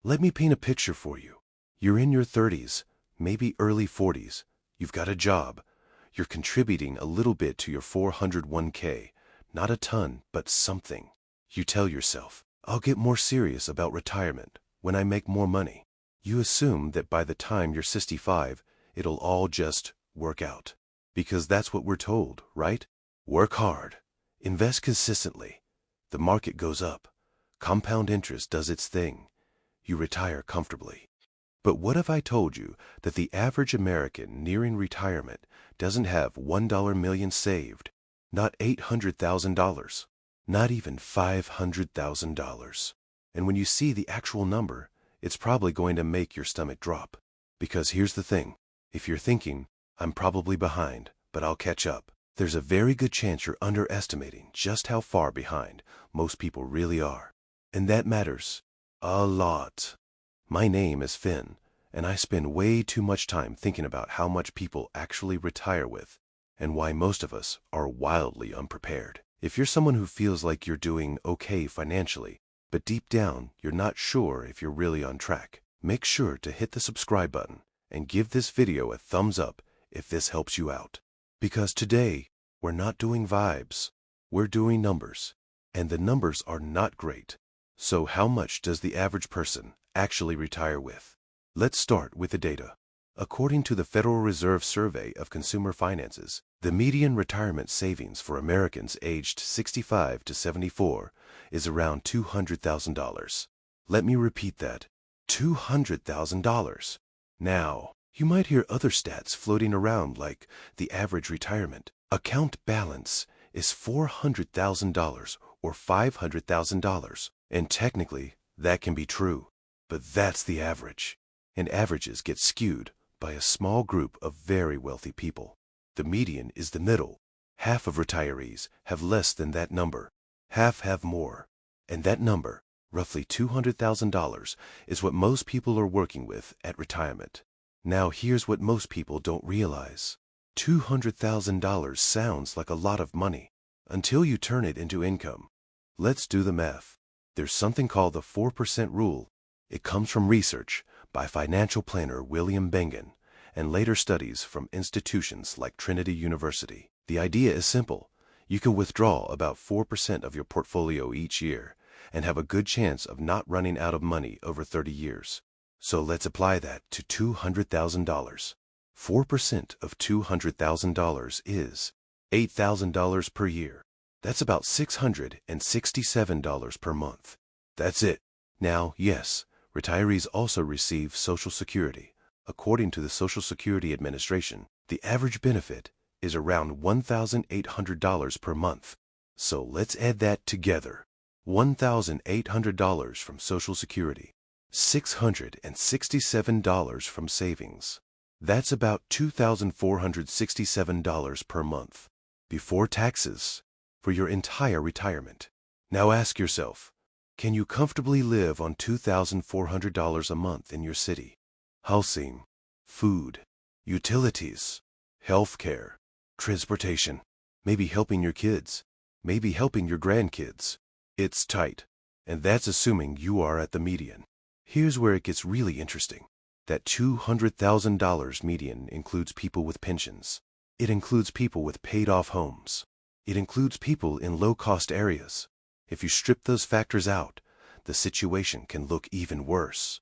Let me paint a picture for you. You're in your 30s, maybe early 40s. You've got a job. You're contributing a little bit to your 401k. Not a ton, but something. You tell yourself, I'll get more serious about retirement when I make more money. You assume that by the time you're 65, it'll all just work out. Because that's what we're told, right? Work hard. Invest consistently. The market goes up. Compound interest does its thing. You retire comfortably. But what if I told you that the average American nearing retirement doesn't have $1 million saved, not $800,000, not even $500,000? And when you see the actual number, it's probably going to make your stomach drop. Because here's the thing. If you're thinking, I'm probably behind, but I'll catch up, there's a very good chance you're underestimating just how far behind most people really are. And that matters a lot. My name is Finn, and I spend way too much time thinking about how much people actually retire with, and why most of us are wildly unprepared. If you're someone who feels like you're doing okay financially, but deep down you're not sure if you're really on track, make sure to hit the subscribe button and give this video a thumbs up if this helps you out. Because today, we're not doing vibes, we're doing numbers, and the numbers are not great. So how much does the average person actually retire with? Let's start with the data. According to the Federal Reserve Survey of Consumer Finances, the median retirement savings for Americans aged 65 to 74 is around $200,000. Let me repeat that. $200,000. Now, you might hear other stats floating around like the average retirement account balance is $400,000 or $500,000. And technically, that can be true. But that's the average. And averages get skewed by a small group of very wealthy people. The median is the middle. Half of retirees have less than that number. Half have more. And that number, roughly $200,000, is what most people are working with at retirement. Now here's what most people don't realize. $200,000 sounds like a lot of money until you turn it into income. Let's do the math. There's something called the 4% rule. It comes from research by financial planner William Bengen and later studies from institutions like Trinity University. The idea is simple. You can withdraw about 4% of your portfolio each year and have a good chance of not running out of money over 30 years. So let's apply that to $200,000. 4% of $200,000 is $8,000 per year. That's about $667 per month. That's it. Now, yes, retirees also receive Social Security. According to the Social Security Administration, the average benefit is around $1,800 per month. So let's add that together. $1,800 from Social Security, $667 from savings. That's about $2,467 per month, before taxes, for your entire retirement. Now ask yourself, can you comfortably live on $2,400 a month in your city? Housing, food, utilities, health care, transportation, maybe helping your kids, maybe helping your grandkids. It's tight, and that's assuming you are at the median. Here's where it gets really interesting. That $200,000 median includes people with pensions. It includes people with paid-off homes. It includes people in low-cost areas. If you strip those factors out, the situation can look even worse.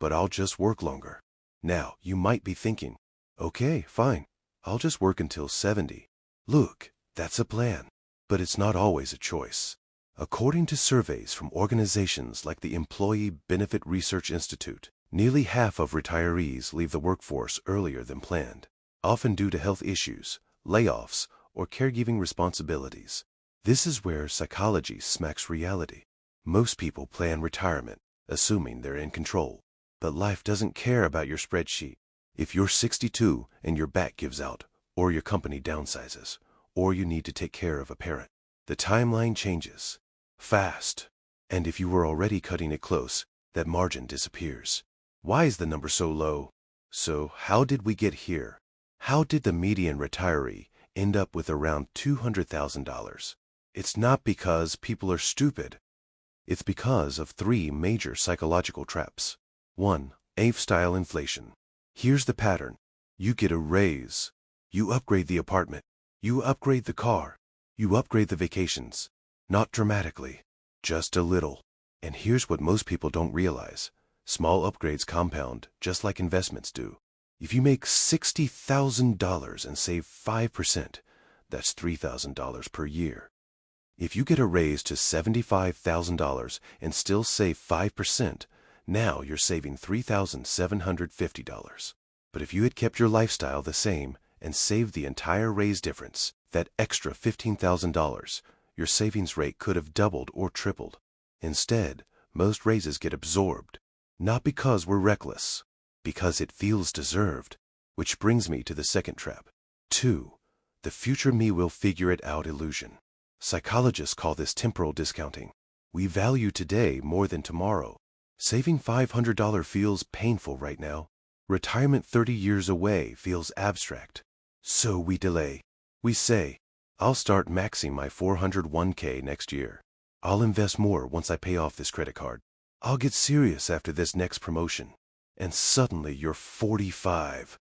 But I'll just work longer. Now, you might be thinking, okay, fine, I'll just work until 70. Look, that's a plan. But it's not always a choice. According to surveys from organizations like the Employee Benefit Research Institute, nearly half of retirees leave the workforce earlier than planned, often due to health issues, layoffs, or caregiving responsibilities. This is where psychology smacks reality. Most people plan retirement, assuming they're in control. But life doesn't care about your spreadsheet. If you're 62 and your back gives out, or your company downsizes, or you need to take care of a parent, the timeline changes fast. And if you were already cutting it close, that margin disappears. Why is the number so low? So how did we get here? How did the median retiree end up with around $200,000? It's not because people are stupid. It's because of three major psychological traps. 1. AVE-style inflation. Here's the pattern. You get a raise. You upgrade the apartment. You upgrade the car. You upgrade the vacations. Not dramatically, just a little. And here's what most people don't realize. Small upgrades compound, just like investments do. If you make $60,000 and save 5%, that's $3,000 per year. If you get a raise to $75,000 and still save 5%, now you're saving $3,750. But if you had kept your lifestyle the same and saved the entire raise difference, that extra $15,000, your savings rate could have doubled or tripled. Instead, most raises get absorbed. Not because we're reckless, because it feels deserved. Which brings me to the second trap. 2. The future me will figure it out illusion. Psychologists call this temporal discounting. We value today more than tomorrow. Saving $500 feels painful right now. Retirement 30 years away feels abstract. So we delay. We say, I'll start maxing my 401k next year. I'll invest more once I pay off this credit card. I'll get serious after this next promotion. And suddenly you're 45.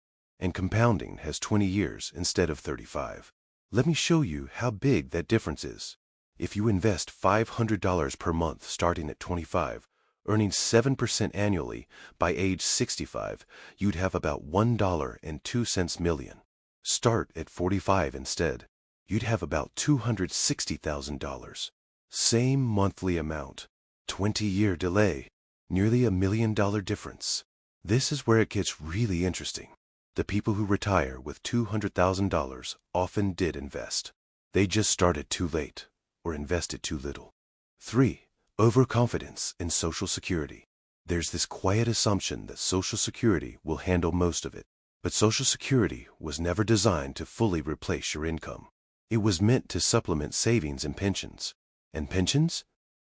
And compounding has 20 years instead of 35. Let me show you how big that difference is. If you invest $500 per month starting at 25, earning 7% annually, by age 65, you'd have about $1.02 million. Start at 45 instead. You'd have about $260,000. Same monthly amount. 20-year delay. Nearly $1 million difference. This is where it gets really interesting. The people who retire with $200,000 often did invest. They just started too late or invested too little. 3. Overconfidence in Social Security. There's this quiet assumption that Social Security will handle most of it. But Social Security was never designed to fully replace your income. It was meant to supplement savings and pensions. And pensions?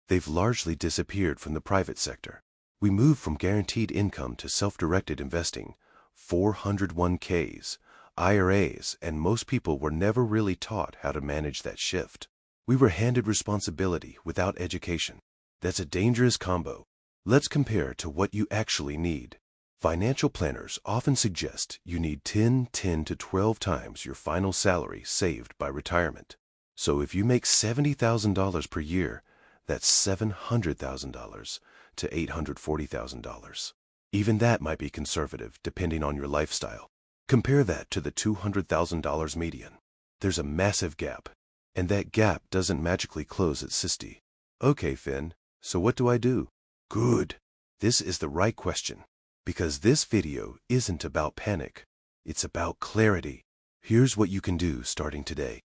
They've largely disappeared from the private sector. We moved from guaranteed income to self-directed investing, 401ks, IRAs, and most people were never really taught how to manage that shift. We were handed responsibility without education. That's a dangerous combo. Let's compare to what you actually need. Financial planners often suggest you need 10 to 12 times your final salary saved by retirement. So if you make $70,000 per year, that's $700,000 to $840,000. Even that might be conservative depending on your lifestyle. Compare that to the $200,000 median. There's a massive gap, and that gap doesn't magically close at 60. Okay, Finn, so what do I do? Good. This is the right question, because this video isn't about panic. It's about clarity. Here's what you can do starting today.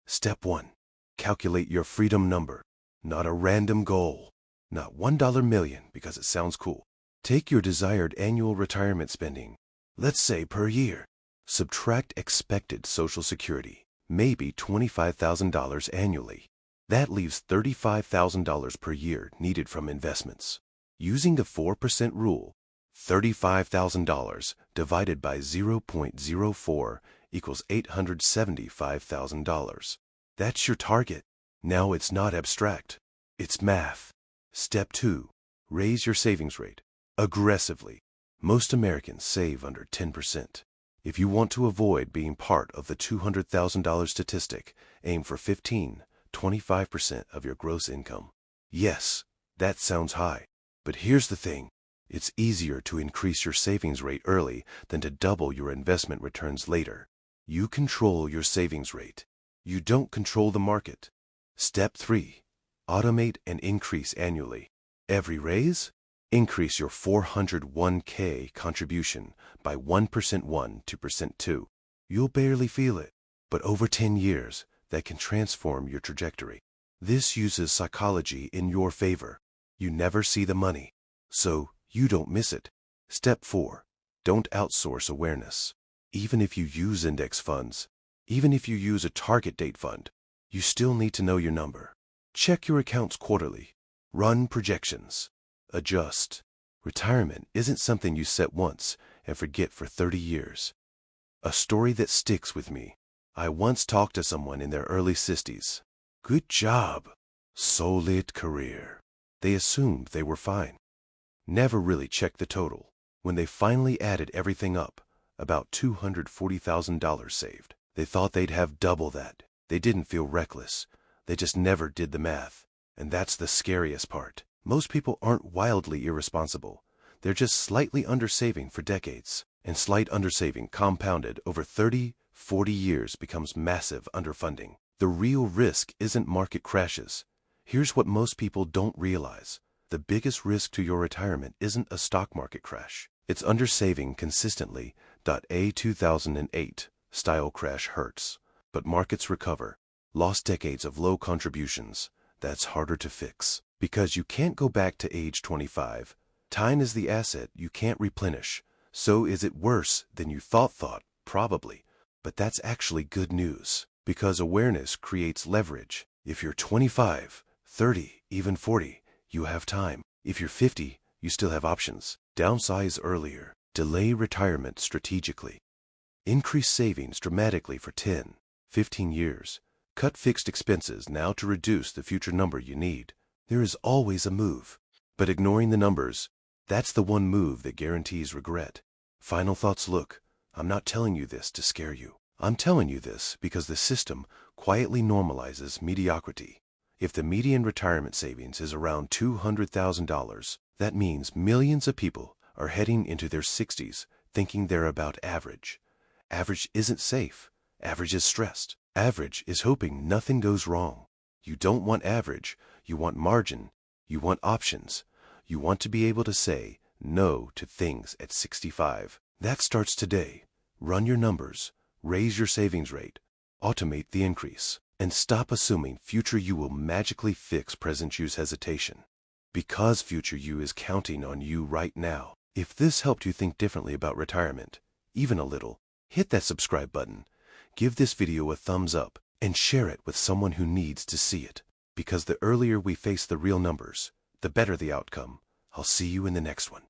Step 1. Calculate your freedom number. Not a random goal. Not $1 million because it sounds cool. Take your desired annual retirement spending, let's say per year. Subtract expected Social Security, maybe $25,000 annually. That leaves $35,000 per year needed from investments. Using the 4% rule, $35,000 divided by 0.04 equals $875,000. That's your target. Now it's not abstract. It's math. Step 2. Raise your savings rate. Aggressively. Most Americans save under 10%. If you want to avoid being part of the $200,000 statistic, aim for 25% of your gross income. Yes, that sounds high. But here's the thing. It's easier to increase your savings rate early than to double your investment returns later. You control your savings rate. You don't control the market. Step 3. Automate and increase annually. Every raise? Increase your 401k contribution by 1% 1 to 2%. You'll barely feel it, but over 10 years, that can transform your trajectory. This uses psychology in your favor. You never see the money, so you don't miss it. Step 4. Don't outsource awareness. Even if you use index funds, even if you use a target date fund, you still need to know your number. Check your accounts quarterly. Run projections. Adjust. Retirement isn't something you set once and forget for 30 years. A story that sticks with me. I once talked to someone in their early 60s. Good job. Solid career. They assumed they were fine. Never really checked the total. When they finally added everything up, about $240,000 saved. They thought they'd have double that. They didn't feel reckless. They just never did the math. And that's the scariest part. Most people aren't wildly irresponsible. They're just slightly undersaving for decades. And slight undersaving compounded over 30, 40 years becomes massive underfunding. The real risk isn't market crashes. Here's what most people don't realize. The biggest risk to your retirement isn't a stock market crash. It's undersaving consistently. A 2008 style crash hurts, but markets recover. Lost decades of low contributions. That's harder to fix. Because you can't go back to age 25. Time is the asset you can't replenish. So is it worse than you thought? Probably. But that's actually good news. Because awareness creates leverage. If you're 25, 30, even 40, you have time. If you're 50, you still have options. Downsize earlier. Delay retirement strategically. Increase savings dramatically for 10, 15 years. Cut fixed expenses now to reduce the future number you need. There is always a move. But ignoring the numbers, that's the one move that guarantees regret. Final thoughts. Look, I'm not telling you this to scare you. I'm telling you this because the system quietly normalizes mediocrity. If the median retirement savings is around $200,000, that means millions of people are heading into their 60s thinking they're about average. Average isn't safe. Average is stressed. Average is hoping nothing goes wrong. You don't want average. You want margin. You want options. You want to be able to say no to things at 65. That starts today. Run your numbers. Raise your savings rate. Automate the increase. And stop assuming future you will magically fix present you's hesitation. Because future you is counting on you right now. If this helped you think differently about retirement, even a little, hit that subscribe button, give this video a thumbs up, and share it with someone who needs to see it. Because the earlier we face the real numbers, the better the outcome. I'll see you in the next one.